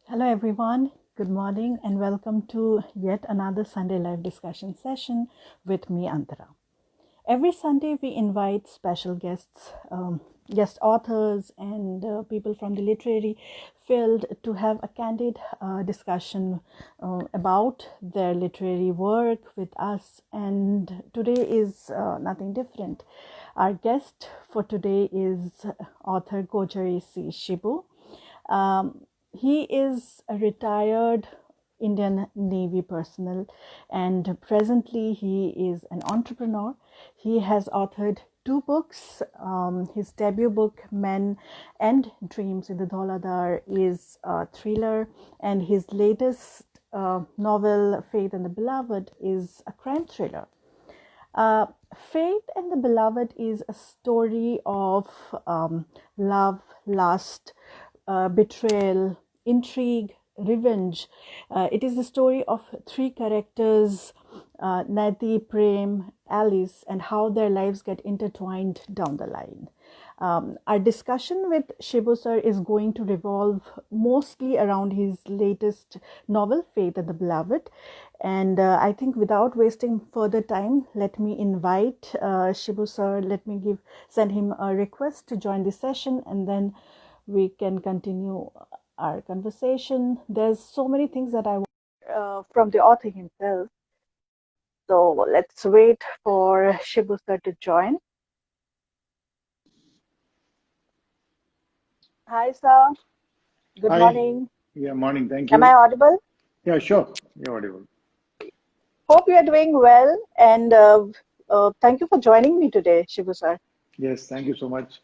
Hello, everyone. Good morning, and welcome to yet another Sunday live discussion session with me, Antara. Every Sunday, we invite special guests, guest authors, and people from the literary field to have a candid discussion about their literary work with us. And today is nothing different. Our guest for today is author Kojari C. Shibu. He is a retired Indian Navy personnel, and presently he is an entrepreneur. He has authored two books. His debut book, Men and Dreams in the Dhauladar, is a thriller, and his latest novel, Faith and the Beloved, is a crime thriller. Uh, Faith and the Beloved is a story of love, lust, betrayal, intrigue, revenge. It is the story of three characters, Nati, Prem, Alice, and how their lives get intertwined down the line. Our discussion with Shibu sir is going to revolve mostly around his latest novel, Faith and the Beloved. And I think without wasting further time, let me invite Shibu sir. Let me send him a request to join the session, and then we can continue our conversation. There's so many things that I want from the author himself. So let's wait for Shibu sir to join. Hi, sir. Good Hi. morning. Yeah, morning. Thank Am I you. audible? Yeah, sure. You're audible. Hope you are doing well, and thank you for joining me today, Shibu sir. Yes, thank you so much.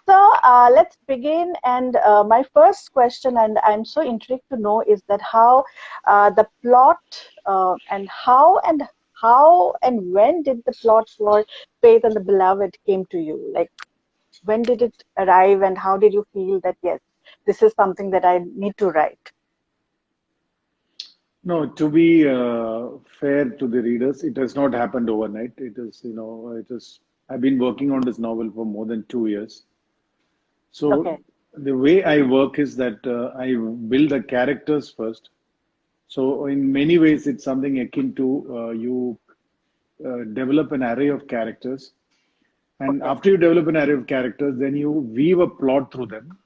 So let's begin. And my first question, and I'm so intrigued to know, is that how the plot and how and when did the plot for Faith and the Beloved came to you? Like, when did it arrive, and how did you feel that yes, this is something that I need to write? No, to be fair to the readers, it has not happened overnight. I've been working on this novel for more than 2 years. So Okay. the way I work is that I build the characters first. So in many ways, it's something akin to you develop an array of characters. And Okay. after you develop an array of characters, then you weave a plot through them.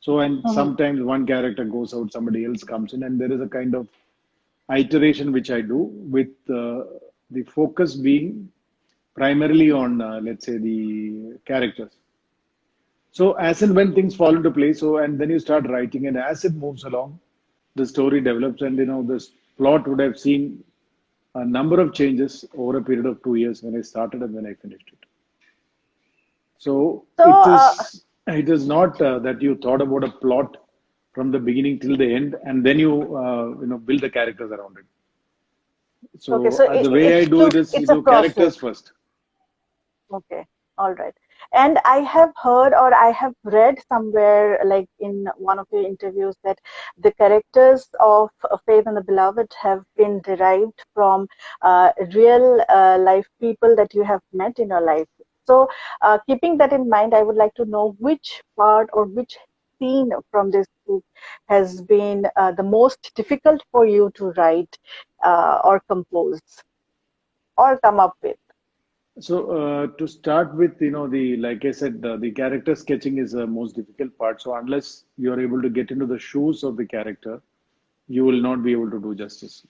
So, and Mm-hmm. sometimes one character goes out, somebody else comes in, and there is a kind of iteration which I do with the focus being primarily on, let's say, the characters. So, as and when things fall into place, so and then you start writing, and as it moves along, the story develops, and this plot would have seen a number of changes over a period of 2 years when I started and when I finished it. So So, it is not that you thought about a plot from the beginning till the end, and then you build the characters around it. okay, So so the way I do it is you it's a do process. characters first. Okay, all right. And I have heard or I have read somewhere, like in one of your interviews, that the characters of Faith and the Beloved have been derived from real life people that you have met in your life. So, keeping that in mind, I would like to know which part or which scene from this book has been the most difficult for you to write or compose or come up with. So to start with, the like I said, the character sketching is the most difficult part. So unless you are able to get into the shoes of the character, you will not be able to do justice.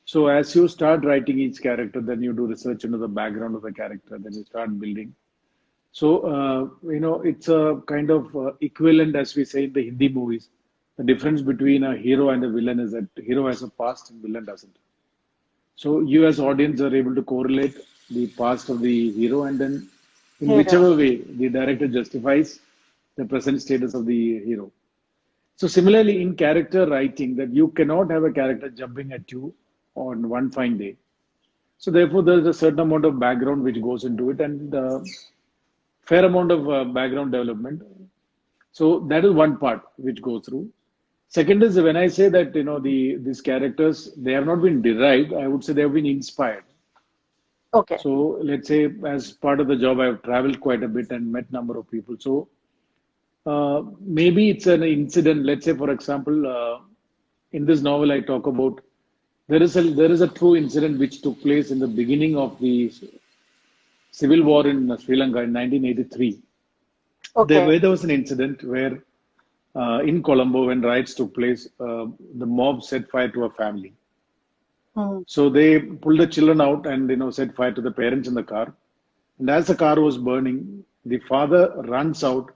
So as you start writing each character, then you do research into the background of the character, then you start building. So, it's a kind of equivalent, as we say in the Hindi movies. The difference between a hero and a villain is that hero has a past and villain doesn't. So you as audience are able to correlate the past of the hero, and then in Hero. whichever way the director justifies the present status of the hero. So similarly in character writing, that you cannot have a character jumping at you on one fine day. So therefore there is a certain amount of background which goes into it, and fair amount of background development. So that is one part which goes through. Second is when I say that these characters, they have not been derived, I would say they have been inspired. Okay. So let's say as part of the job, I've traveled quite a bit and met number of people. So Maybe it's an incident. Let's say, for example, in this novel, I talk about there is a true incident which took place in the beginning of the civil war in Sri Lanka in 1983. Okay. There was an incident where in Colombo, when riots took place, the mob set fire to a family. Hmm. So they pulled the children out and set fire to the parents in the car. And as the car was burning, the father runs out,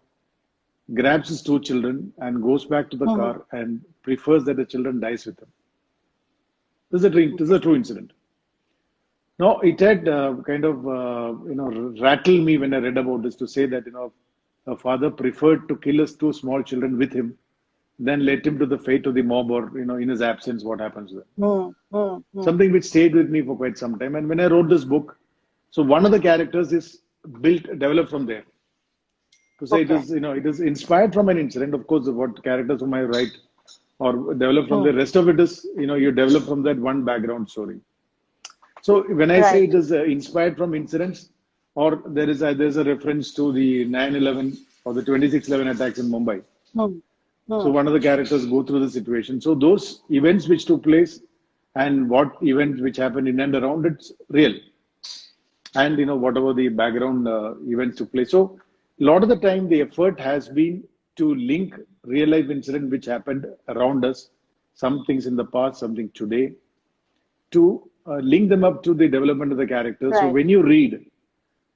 grabs his two children, and goes back to the Hmm. car and prefers that the children dies with him. This is a true incident. No, it had kind of rattled me when I read about this to say that a father preferred to kill his two small children with him than let him to the fate of the mob or in his absence what happens then. Hmm. Hmm. Hmm. Something which stayed with me for quite some time. And when I wrote this book, so one of the characters is developed from there. To say Okay. it is inspired from an incident. Of course, what characters whom I write or develop from Hmm. the rest of it is you develop from that one background story. So when I say Right. it is inspired from incidents, or there's a reference to the 9/11 or the 26/11 attacks in Mumbai. Hmm. So Hmm. one of the characters go through the situation. So those events which took place and what events which happened in and around it's real, and whatever the background events took place. So a lot of the time the effort has been to link real life incident which happened around us, some things in the past, something today, to link them up to the development of the character. So Right. when you read,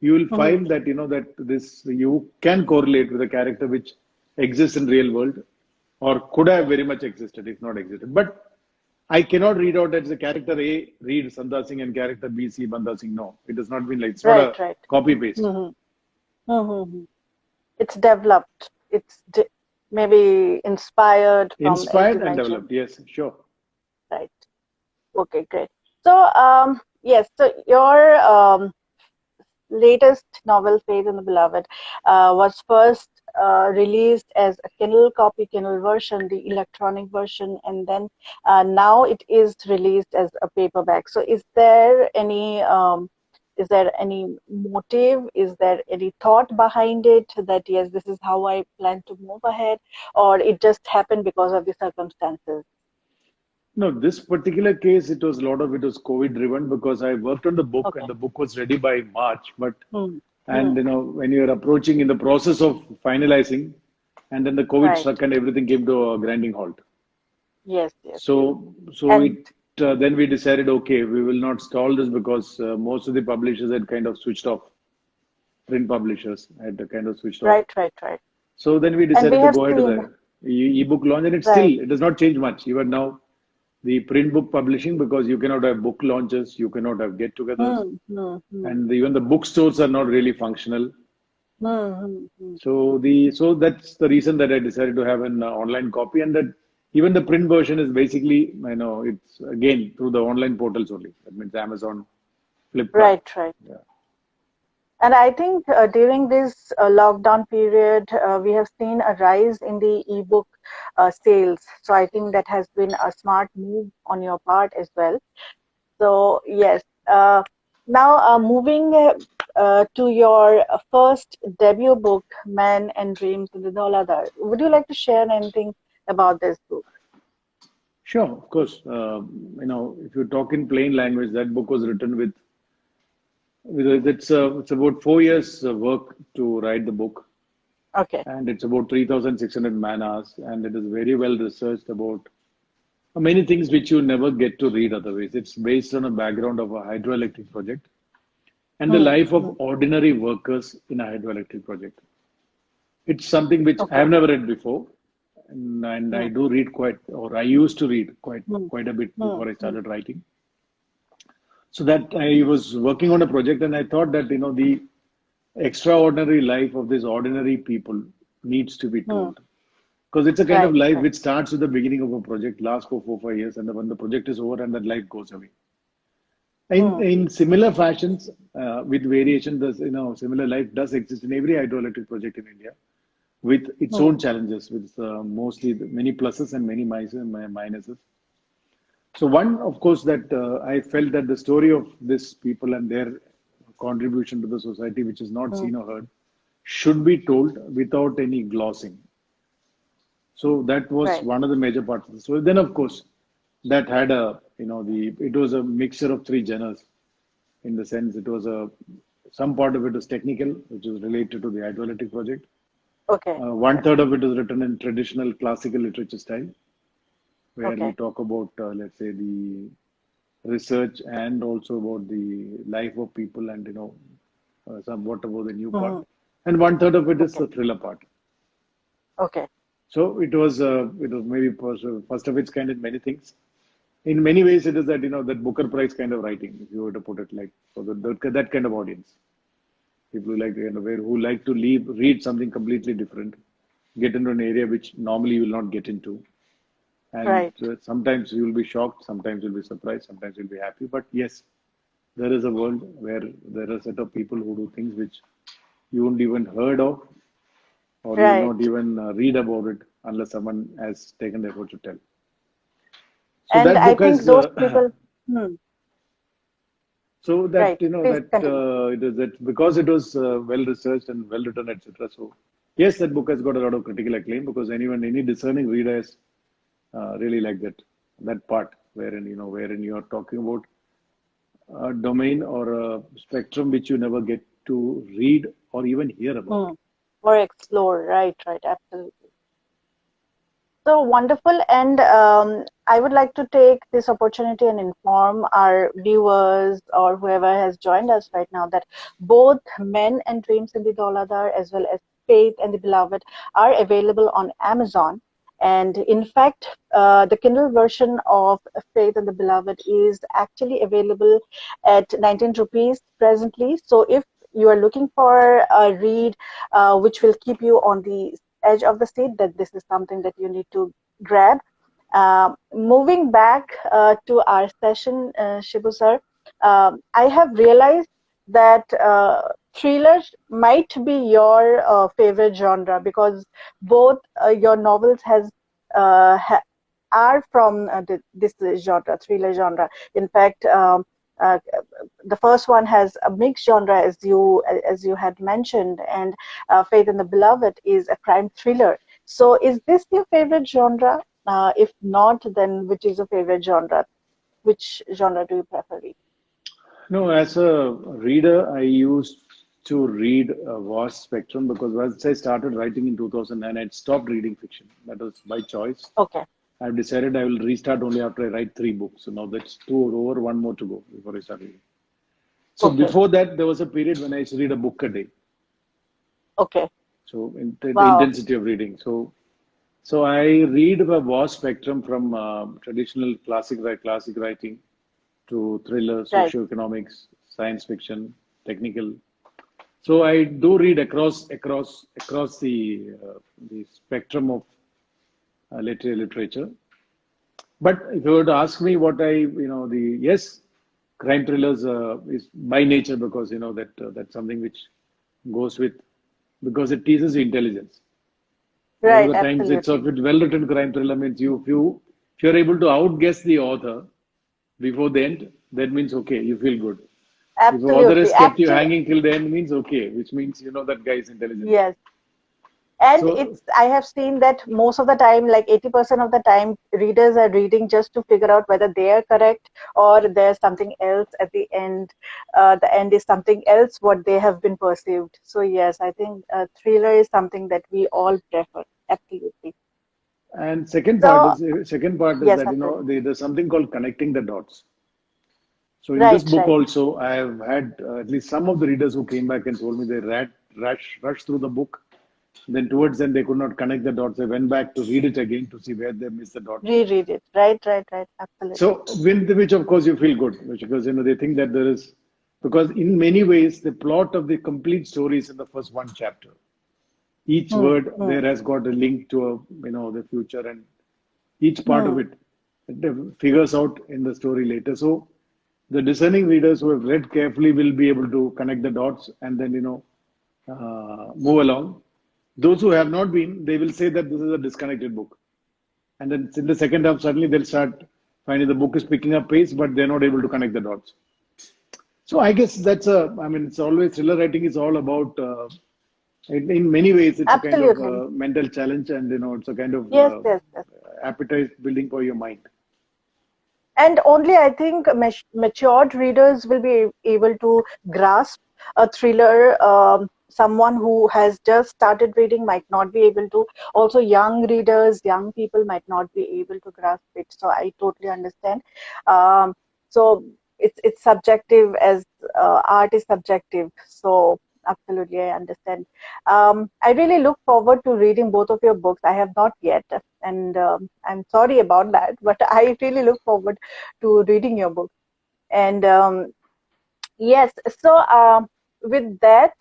you will Hmm. find that that this you can correlate with a character which exists in real world, or could have very much existed if not existed. But I cannot read out that the character A read Sandar Singh and character B see Bandar Singh. No, it has not been like it's not Right. a Right. copy paste. Hmm. Hmm. Hmm. Hmm. It's developed. Maybe inspired from, as you Inspired and mentioned. developed. Yes, sure. Right. Okay. Great. So, yes. So your latest novel, Faith in the Beloved, was first released as a Kindle copy, Kindle version, the electronic version, and then now it is released as a paperback. So, is there any motive? Is there any thought behind it that yes, this is how I plan to move ahead, or it just happened because of the circumstances? No, this particular case, it was a lot of it was COVID driven because I worked on the book and Okay. the book was ready by March. But Hmm. and Hmm. when you're approaching in the process of finalizing, and then the COVID Right. struck and everything came to a grinding halt. Yes. Yes. So And it then we decided, okay, we will not stall this because most of the publishers had kind of switched off. Print publishers had kind of switched off. right. Right. Right. So then we And we decided to have go ahead to seen. the ebook launch, and Right. it does not change much. Even now, the print book publishing because you cannot have book launches, you cannot have get-togethers, Hmm, hmm, hmm, and even the bookstores are not really functional. hmm, hmm, hmm. So that's the reason that I decided to have an online copy, and that even the print version is basically it's again through the online portals only. That means Amazon, Flipkart. Right, right. Yeah. And I think during this lockdown period, we have seen a rise in the ebook sales. So I think that has been a smart move on your part as well. So yes, now moving to your first debut book, Man and Dreams in the Dauladar. Would you like to share anything about this book? Sure, of course. If you talk in plain language, that book was written with it's about 4 years work to write the book, Okay. and it's about 3,600 man hours, and it is very well researched about many things which you never get to read otherwise. It's based on a background of a hydroelectric project and the Hmm, life of hmm. ordinary workers in a hydroelectric project. It's something which I Okay. have never read before, and I Hmm, do read quite, or I used to read hmm, quite a bit hmm, before I hmm, started writing. So that I was working on a project, and I thought that the extraordinary life of these ordinary people needs to be hmm. told because it's a kind of Right, life right. which starts with the beginning of a project, lasts for 4 5 years, and then when the project is over and that life goes away. In Hmm, in similar fashions, with variation, similar life does exist in every hydroelectric project in India, with its hmm, own challenges, with mostly many pluses and many minuses. So one, of course, that I felt that the story of these people and their contribution to the society, which is not hmm, seen or heard, should be told without any glossing. So that was Right. one of the major parts of the story. Then, of course, that had a, it was a mixture of three genres in the sense it was some part of it was technical, which was related to the hydroelectric project. Okay. One third of it is written in traditional classical literature style, where we Okay. talk about, let's say, the research and also about the life of people and, somewhat about the new part. Hmm. And one third of it is Okay. the thriller part. Okay. So it was maybe first of its kind in many things. In many ways, it is that that Booker Prize kind of writing, if you were to put it like for that kind of audience, people who like who like to read something completely different, get into an area which normally you will not get into, and Right. sometimes you will be shocked, sometimes you'll be surprised, sometimes you'll be happy. But yes, there is a world where there are a set of people who do things which you won't even heard of, or you will Right. not even read about it unless someone has taken the effort to tell. So And that I book think has those people. Hmm. so that Right. Please continue. it is that because it was well researched and well written, etc. So yes, that book has got a lot of critical acclaim because any discerning reader has really like that part wherein you are talking about a domain or a spectrum which you never get to read or even hear about. Hmm. Or explore. Right. Right. Absolutely. So wonderful. And I would like to take this opportunity and inform our viewers or whoever has joined us right now that both Men and Dreams in the Dauladar as well as Faith and the Beloved are available on Amazon. And in fact, the Kindle version of Faith and the Beloved is actually available at 19 rupees presently. So if you are looking for a read which will keep you on the edge of the seat, that this is something that you need to grab. Moving back to our session, Shibu sir, I have realized that thrillers might be your favorite genre because both your novels are from this genre, thriller genre. In fact, uh, the first one has a mixed genre, as you had mentioned, and Faith and the Beloved is a crime thriller. So, is this your favorite genre? If not, then which is your favorite genre? Which genre do you prefer? No, as a reader, I used to read a vast spectrum because once I started writing in 2009, I'd stopped reading fiction. That was by choice. Okay, I've decided I will restart only after I write three books. So now that's two over, one more to go before I start reading. So okay, before that, there was a period when I used to read a book a day. okay. So the Wow, intensity of reading. So I read a vast spectrum from traditional classic writing to thriller, right. socioeconomics, science fiction, technical. So I do read across the spectrum of literature. But if you were to ask me what the yes, crime thrillers is by nature because that's something which goes with because it teases you intelligence. A lot of Right, the times, it's a absolutely. well-written crime thriller means if you're able to outguess the author before the end, that means okay, you feel good. If the author Absolutely. has kept you Actually, hanging till the end, means okay, which means that guy is intelligent. yes. And So I have seen that most of the time, like 80% of the time, readers are reading just to figure out whether they are correct or there's something else at the end. The end is something else what they have been perceived. So yes, I think thriller is something that we all prefer. Absolutely. and second part is Yes, that absolutely. there's something called connecting the dots. So in this Right, book right. also, I have had at least some of the readers who came back and told me they rushed through the book. Then towards the end, they could not connect the dots. They went back to read it again to see where they missed the dot. Reread it. Right, right, right. Absolutely. So, which of course you feel good, because they think that there is, because in many ways the plot of the complete story is in the first one chapter. Each Hmm, word hmm, there has got a link to the future, and each part of hmm. it figures out in the story later. So, the discerning readers who have read carefully will be able to connect the dots and then move along. Those who have not been, they will say that this is a disconnected book. And then in the second half, suddenly they'll start finding the book is picking up pace, but they're not able to connect the dots. So I guess I mean, it's always thriller writing is all about In many ways, it's a kind of Absolutely. mental challenge, and it's a kind of Yes, yes, yes. appetite building for your mind. And only I think matured readers will be able to grasp a thriller. Someone who has just started reading might not be able to. Also, young readers, young people might not be able to grasp it. So I totally understand. Um, so it's subjective as art is subjective. So absolutely, I understand. I really look forward to reading both of your books. I have not yet, and I'm sorry about that, but I really look forward to reading your book. And yes, so with that,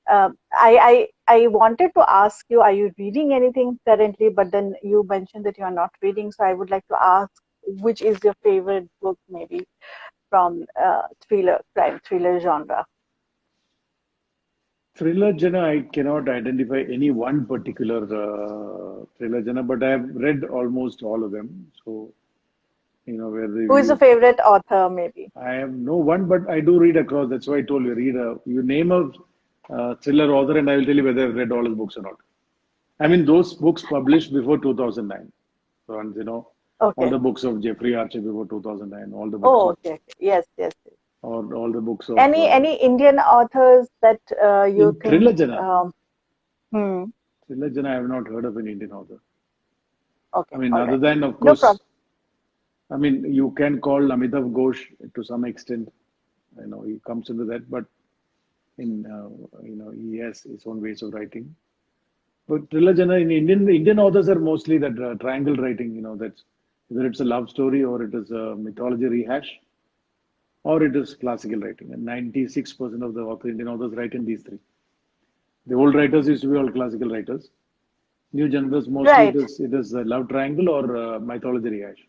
I wanted to ask you, are you reading anything currently? But then you mentioned that you are not reading, so I would like to ask, which is your favorite book, maybe from crime thriller genre? Thriller genre, I cannot identify any one particular thriller genre, but I have read almost all of them. So, whether Who is your you, favorite author, maybe? I have no one, but I do read across. That's why I told you, you name a thriller author, and I will tell you whether I've read all his books or not. I mean, those books published before 2009. So, and all Okay. the books of Jeffrey Archer before 2009, all the books Oh, of, okay. Yes, yes, yes. or all the books of, Any Indian authors that you in thriller think? genre. Hmm. Thriller genre, I have not heard of an Indian author. I Okay. mean, All other right. than, of No problem. course, I mean, you can call Amitav Ghosh to some extent. He comes into that, but he has his own ways of writing. But thriller genre in Indian authors are mostly that triangle writing. That's either it's a love story or it is a mythology rehash or it is classical writing. And 96% of the Indian authors write in these three. The old writers used to be all classical writers. New genres mostly Right. it is a love triangle or mythology rehash.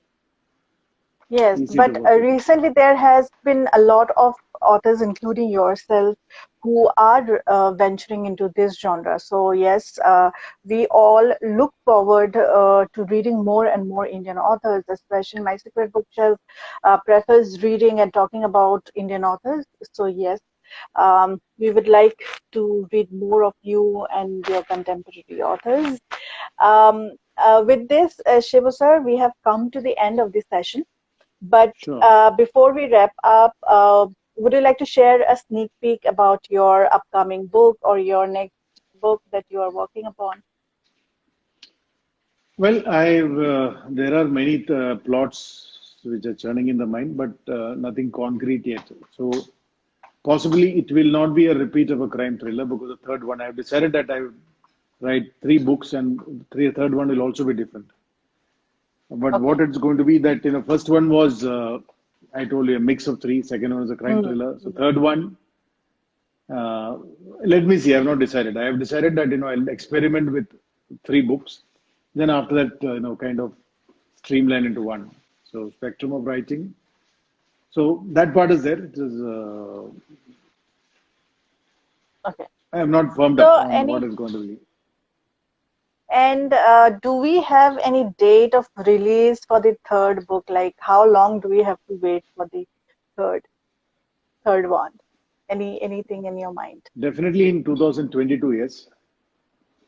Yes, Easy to but work with. recently there has been a lot of authors, including yourself, who are venturing into this genre. So yes, we all look forward to reading more and more Indian authors, especially My Secret Bookshelf prefers reading and talking about Indian authors. So yes, we would like to read more of you and your contemporary authors. With this, Shivu sir, we have come to the end of this session. But Sure. before we wrap up, would you like to share a sneak peek about your upcoming book or your next book that you are working upon? Well, there are many plots which are churning in the mind, but nothing concrete yet. So possibly it will not be a repeat of a crime thriller because the third one I have decided that I would write three books and third one will also be different. But Okay. what it's going to be that first one was I told you a mix of three. Second one is a crime thriller. So third one, uh, let me see. I have not decided. I have decided that I'll experiment with three books. Then after that, kind of streamline into one. So spectrum of writing. So that part is there. It is. Okay. I have not firmed up So, on what is going to be. and do we have any date of release for the third book? Like, how long do we have to wait for the third third one? Anything in your mind? Definitely in 2022, yes.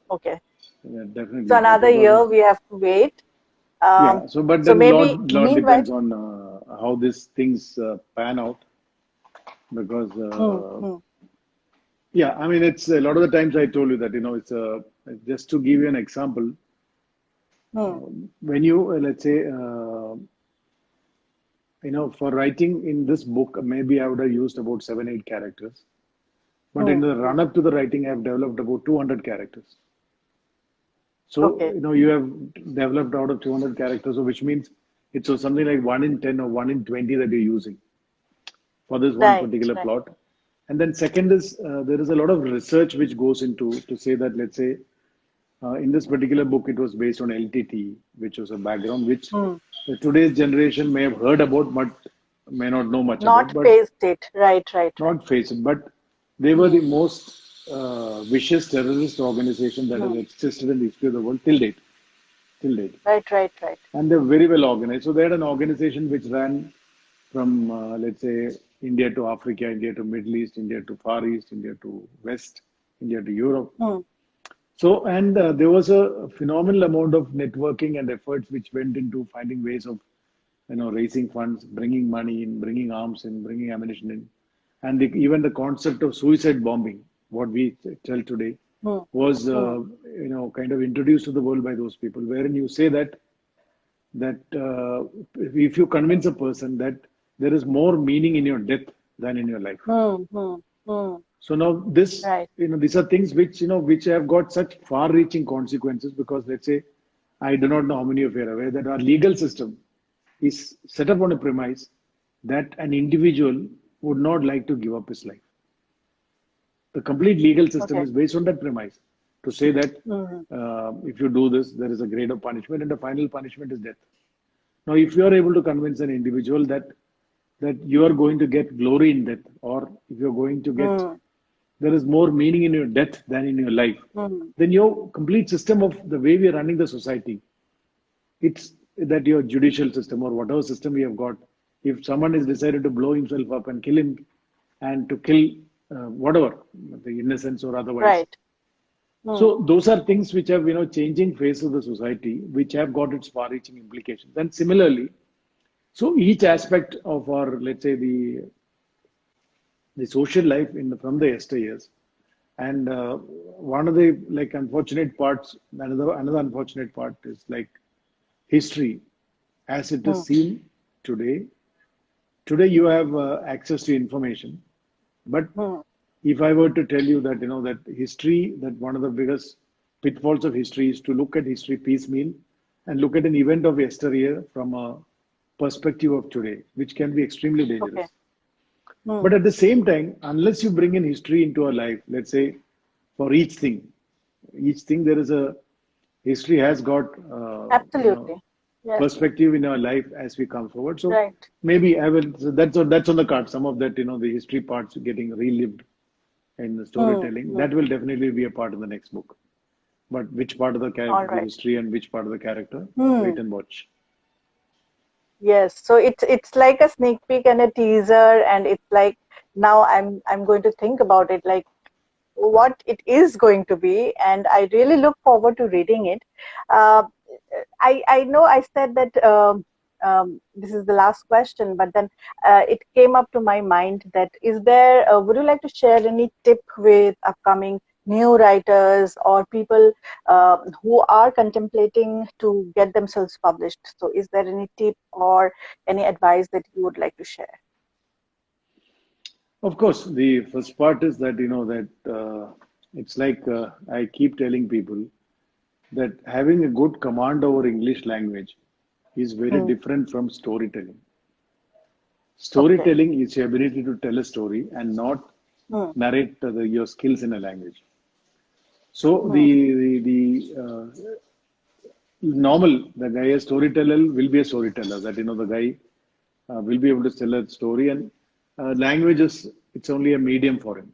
Okay. Yeah, So definitely by another 2000. year we have to wait. Yeah. So, but So then maybe lot meanwhile. depends on how these things pan out because Hmm, hmm, yeah, I mean it's a lot of the times I told you that it's just to give you an example. hmm, When you let's say for writing in this book, maybe I would have used about 7 8 characters, but in hmm. the run up to the writing, I have developed about 200 characters. So, Okay. you have developed out of 200 characters, so which means it's something like 1 in 10 or 1 in 20 that you're using for this one Right, particular right. plot. And then second is there is a lot of research which goes into to say that, let's say, in this particular book, it was based on LTT, which was a background which Hmm. today's generation may have heard about, but may not know much about, Not but faced it. Right, right, right. not face it. But they were Hmm. the most vicious terrorist organization that has Hmm. existed in the history of the world till date. Till date. Right, right, right. And they're very well organized. So they had an organization which ran from, let's say, India to Africa, India to Middle East, India to Far East, India to West, India to Europe. Hmm. So, and there was a phenomenal amount of networking and efforts which went into finding ways of, raising funds, bringing money in, bringing arms in, bringing ammunition in, and even the concept of suicide bombing, what we tell today, Hmm. was, Hmm. kind of introduced to the world by those people, wherein you say that if you convince a person that there is more meaning in your death than in your life. Hmm. Hmm. Hmm. So now this, Right. these are things which, which have got such far-reaching consequences because let's say, I do not know how many of you are aware that our legal system is set up on a premise that an individual would not like to give up his life. The complete legal system Okay. is based on that premise to say that Hmm. if you do this, there is a grade of punishment and the final punishment is death. Now, if you are able to convince an individual that you are going to get glory in death, or if you're going to get Hmm. there is more meaning in your death than in your life, Hmm. then your complete system of the way we are running the society, it's that your judicial system or whatever system we have got, if someone is decided to blow himself up and kill him and to kill whatever, the innocence or otherwise. Right. Hmm. So those are things which have, changing face of the society, which have got its far-reaching implications. And similarly, so each aspect of our, let's say, the social life from the yesteryears, and one of the like unfortunate parts, another unfortunate part is like history, as it Hmm. is seen today. Today you have access to information, but Hmm. if I were to tell you that that history, that one of the biggest pitfalls of history is to look at history piecemeal and look at an event of yesteryear from a perspective of today, which can be extremely Okay. dangerous. Hmm. But at the same time, unless you bring in history into our life, let's say for each thing there is a history has got Absolutely. Yes. perspective in our life as we come forward. So Right. maybe I will. So that's on the card. Some of that, the history parts getting relived in the Hmm. storytelling. Hmm. That will definitely be a part of the next book. But which part of All the right. history and which part of the character? Hmm. Wait and watch. Yes. So it's like a sneak peek and a teaser, and it's like now I'm going to think about it, like what it is going to be, and I really look forward to reading it. Uh, I know I said that this is the last question, but then it came up to my mind that is there, would you like to share any tip with upcoming new writers or people who are contemplating to get themselves published? So is there any tip or any advice that you would like to share? Of course, the first part is that that it's like I keep telling people that having a good command over English language is very Hmm. different from storytelling. Okay. Storytelling is your ability to tell a story and not Hmm. narrate your skills in a language. So Hmm. the guy a storyteller will be a storyteller. That the guy will be able to tell a story, and language is it's only a medium for him.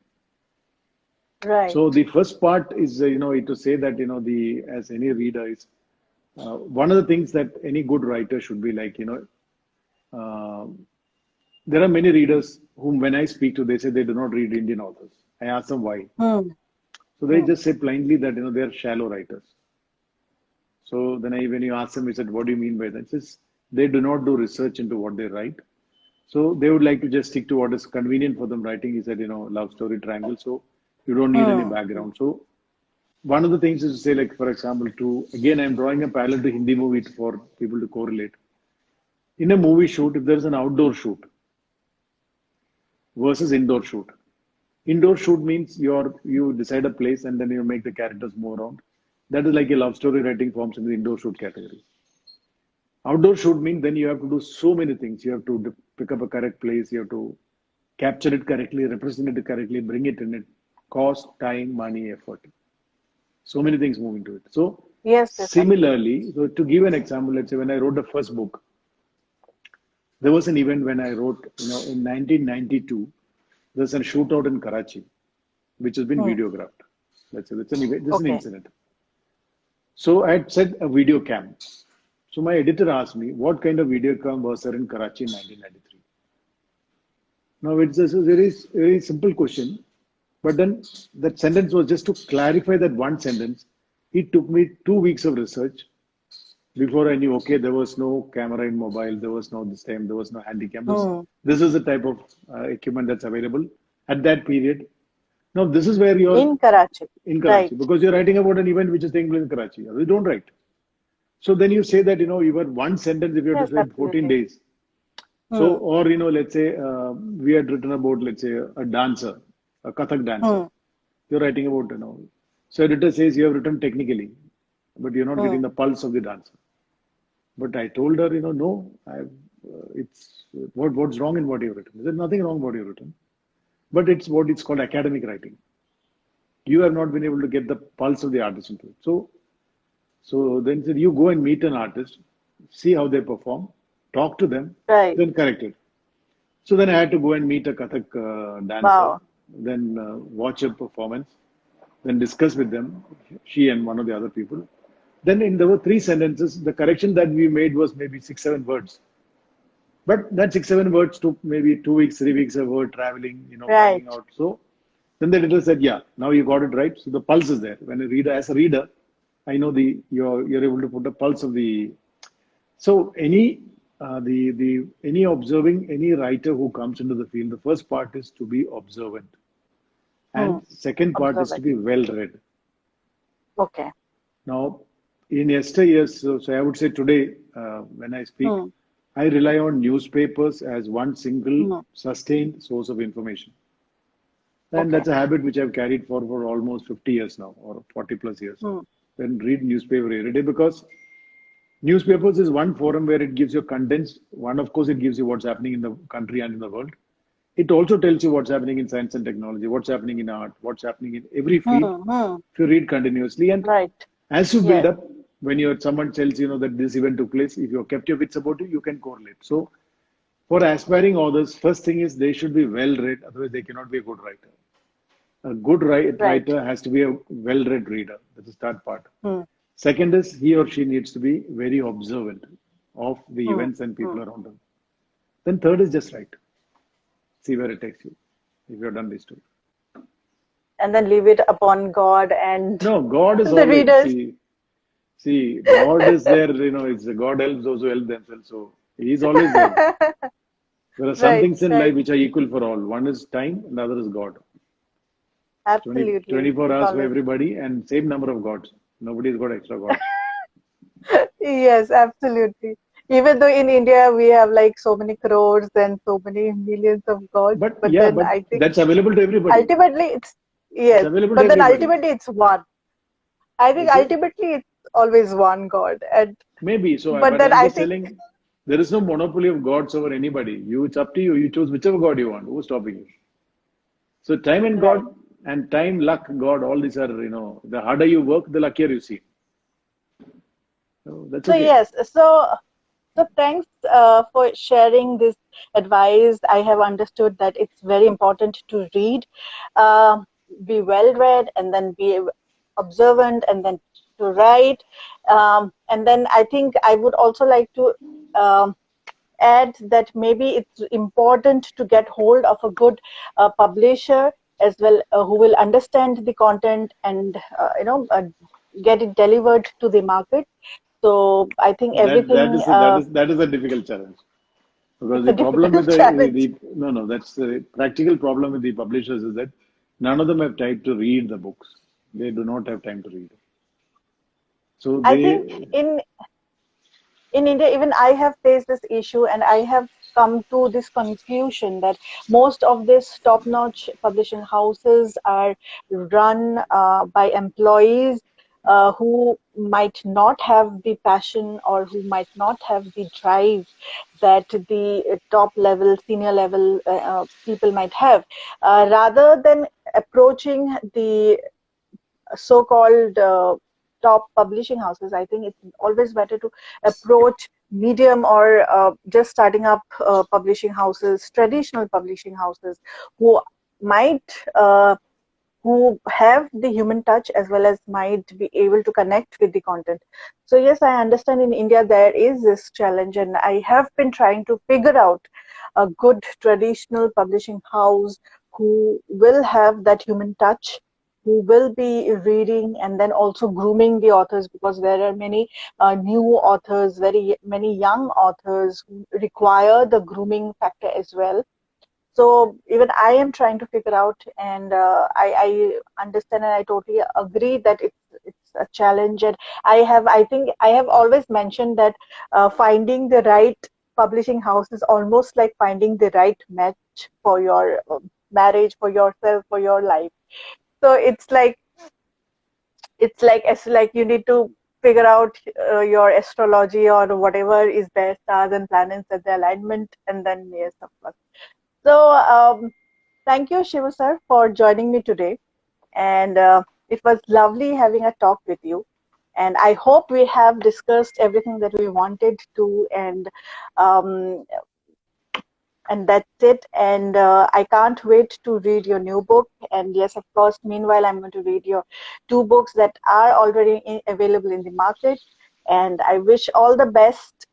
Right. So the first part is to say that the as any reader is one of the things that any good writer should be like uh, there are many readers whom when I speak to they say they do not read Indian authors. I ask them why. Hmm. So they Hmm. just say plainly that they are shallow writers. So then when you ask them, he said, what do you mean by that? It says they do not do research into what they write. So they would like to just stick to what is convenient for them writing. He said, love story triangle. So you don't need any Hmm. background. So one of the things is to say, like, for example, again, I'm drawing a parallel to Hindi movie for people to correlate. In a movie shoot, if there's an outdoor shoot versus indoor shoot, indoor shoot means you decide a place and then you make the characters move around. That is like a love story writing forms in the indoor shoot category. Outdoor shoot means then you have to do so many things. You have to pick up a correct place. You have to capture it correctly, represent it correctly, bring it in it. Cost, time, money, effort. So many things move into it. So Yes, yes, absolutely. similarly, so to give an example, let's say when I wrote the first book, there was an event when I wrote, in 1992, there's a shootout in Karachi, which has been Hmm. videographed. Let's say that's an event, this is an Okay. incident. So I had said a video cam. So my editor asked me, what kind of video cam was there in Karachi in 1993? Now it's a very, very simple question. But then that sentence was just to clarify that one sentence. It took me 2 weeks of research before I knew, okay, there was no camera in mobile, there was no this time, there was no handy cameras. Hmm. This is the type of equipment that's available at that period. Now, this is where you're In Karachi. in Right. Karachi because you're writing about an event which is taking place in Karachi. You don't write. So then you say that, you were one sentence if you have to Yes, spend 14 absolutely. days. So, Hmm. or, let's say we had written about, let's say, a dancer, a Kathak dancer. Hmm. You're writing about, So editor says you have written technically, but you're not Hmm. getting the pulse of the dancer. But I told her, no, it's what's wrong in what you've written. There's nothing wrong in what you've written, but it's called academic writing. You have not been able to get the pulse of the artist into it. So then said you go and meet an artist, see how they perform, talk to them, Right. then correct it. So then I had to go and meet a Kathak dancer, Wow. then watch a performance, then discuss with them, she and one of the other people. Then there were 3 sentences. The correction that we made was maybe 6, 7 words. But that 6, 7 words took maybe 2 weeks, 3 weeks of word traveling, Right. finding out. So then the editor said, "Yeah, now you got it right." So the pulse is there. When as a reader, I know you're able to put the pulse of the. So any observing any writer who comes into the field, the first part is to be observant, Hmm. and second part is to Observant. be well read. Okay. Now, in yesteryears, so I would say today, when I speak, Hmm. I rely on newspapers as one single Hmm. sustained source of information. And Okay. that's a habit which I've carried for almost 50 years now, or 40 plus years. Hmm. Then read newspaper every day because newspapers is one forum where it gives you condensed, one, of course, it gives you what's happening in the country and in the world. It also tells you what's happening in science and technology, what's happening in art, what's happening in every field Hmm. Hmm. if you read continuously. And Right. as you build Yes. up, when someone tells that this event took place, if you kept your wits about you can correlate. So for aspiring authors, first thing is they should be well read, otherwise they cannot be a good writer. A good Right. writer has to be a well read reader. That's the start part. Hmm. Second is he or she needs to be very observant of the Hmm. events and Hmm. people around them. Then third is just write. See where it takes you if you've done these two. And then leave it upon God and No, God is the always, readers. see, God is there, it's God helps those who help themselves. So He's always there. There are some Right. things in Right. life which are equal for all. One is time and the other is God. 20, Absolutely. 24 It's hours for always. everybody and same number of gods. Nobody's got extra gods. Yes, absolutely. Even though in India we have like so many crores and so many millions of gods, but Yeah, then but I think that's available to everybody. ultimately it's It's yes, available to but then everybody. ultimately it's one. I think Okay? ultimately it's always one God, and Maybe. So, but but then I'm I just think telling there is no monopoly of gods over anybody. It's up to you. You choose whichever god you want. Who's stopping you? So time and right. God and time, luck, God, all these are, the harder you work, the luckier you see. So that's So okay. yes, so thanks for sharing this advice. I have understood that it's very important to read, uh, be well read, and then be observant, and then to write. And then I think I would also like to um, add that maybe it's important to get hold of a good publisher as well, who will understand the content and get it delivered to the market. So I think everything, That is a difficult challenge because it's the a problem with difficult challenge. the no, that's the practical problem with the publishers is that none of them have time to read the books. They do not have time to read. So I think in India, even I have faced this issue, and I have come to this conclusion that most of these top-notch publishing houses are run by employees who might not have the passion or who might not have the drive that the top level, senior level people might have. Rather than approaching the so-called top publishing houses, I think it's always better to approach medium or just starting up publishing houses, traditional publishing houses, who might who have the human touch as well as might be able to connect with the content. So yes, I understand in India there is this challenge, and I have been trying to figure out a good traditional publishing house who will have that human touch, who will be reading and then also grooming the authors, because there are many new authors, very many young authors who require the grooming factor as well. So even I am trying to figure out, and I understand and I totally agree that it's a challenge. And I think I have always mentioned that finding the right publishing house is almost like finding the right match for your marriage, for yourself, for your life. So it's like you need to figure out your astrology or whatever is their stars and planets and the alignment, and then yes, of course. So thank you, Shiva sir, for joining me today. And it was lovely having a talk with you. And I hope we have discussed everything that we wanted to, um, and that's it. And I can't wait to read your new book. And yes, of course, meanwhile, I'm going to read your two books that are already available in the market. And I wish all the best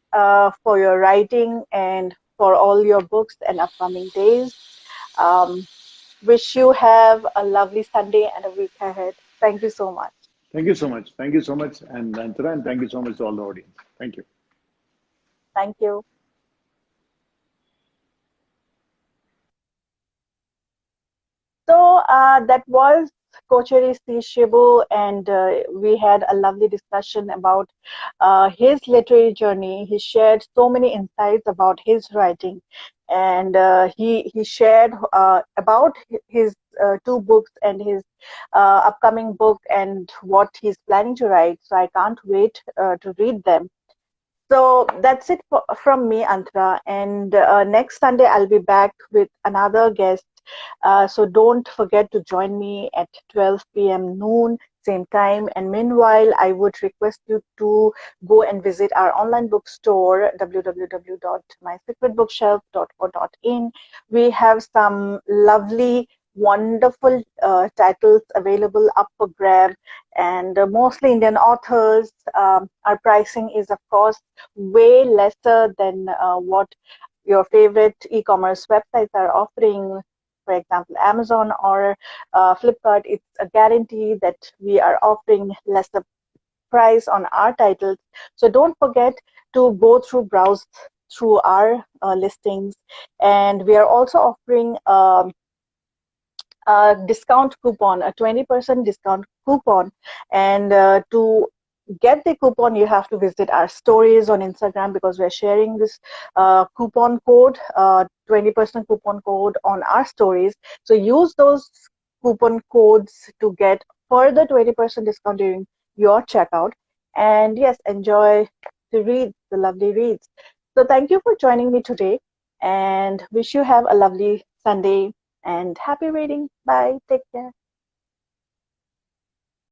for your writing and for all your books and upcoming days. Um, Wish you have a lovely Sunday and a week ahead. Thank you so much. Thank you so much. Thank you so much, and Antara, and thank you so much to all the audience. Thank you. Thank you. So that was Kocheri C. Shibu, and we had a lovely discussion about his literary journey. He shared so many insights about his writing, and he shared about his two books and his upcoming book and what he's planning to write. So I can't wait to read them. So that's it from me, Antara. And next Sunday, I'll be back with another guest. So don't forget to join me at 12 p.m. noon, same time. And meanwhile, I would request you to go and visit our online bookstore, www.mysecretbookshelf.co.in. We have some lovely, wonderful titles available up for grab, and mostly Indian authors. Our pricing is, of course, way lesser than what your favorite e-commerce websites are offering. For example, Amazon or Flipkart, it's a guarantee that we are offering lesser price on our titles. So don't forget to go through, browse through our listings. And we are also offering a discount coupon, a 20% discount coupon. And to get the coupon, you have to visit our stories on Instagram, because we're sharing this coupon code, 20% coupon code on our stories. So use those coupon codes to get further 20% discount during your checkout. And yes, enjoy the reads, the lovely reads. So thank you for joining me today, and wish you have a lovely Sunday and happy reading. Bye. Take care.